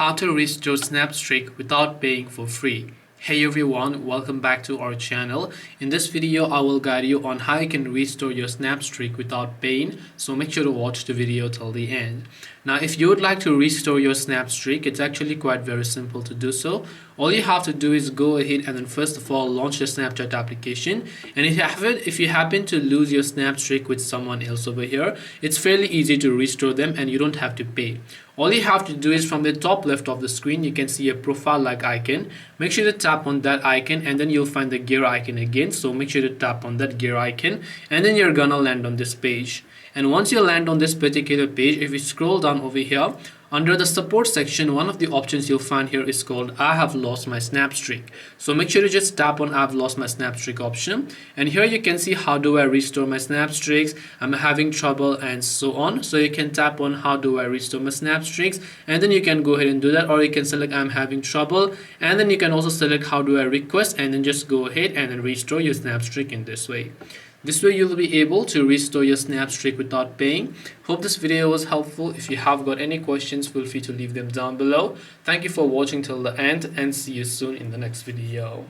How to restore Snapstreak without paying for free. Hey everyone, welcome back to our channel. In this video, I will guide you on how you can restore your Snapstreak without paying, so make sure to watch the video till the end. Now, if you would like to restore your Snapstreak, it's actually quite very simple to do so. All you have to do is go ahead and then first of all launch the Snapchat application. And if you happen to lose your Snapstreak with someone else over here, it's fairly easy to restore them and you don't have to pay. All you have to do is from the top left of the screen, you can see a profile like icon. Make sure to tap on that icon and then you'll find the gear icon again. So make sure to tap on that gear icon and then you're gonna land on this page. And once you land on this particular page, if you scroll down over here, under the support section, one of the options you'll find here is called I have lost my Snapstreak. So make sure to just tap on I've lost my Snapstreak option. And here you can see how do I restore my Snapstreaks, I'm having trouble and so on. So you can tap on how do I restore my Snapstreaks and then you can go ahead and do that, or you can select I'm having trouble and then you can also select how do I request and then just go ahead and then restore your Snapstreak in this way. This way you'll be able to restore your Snapstreak without paying. Hope this video was helpful. If you have got any questions, feel free to leave them down below. Thank you for watching till the end and see you soon in the next video.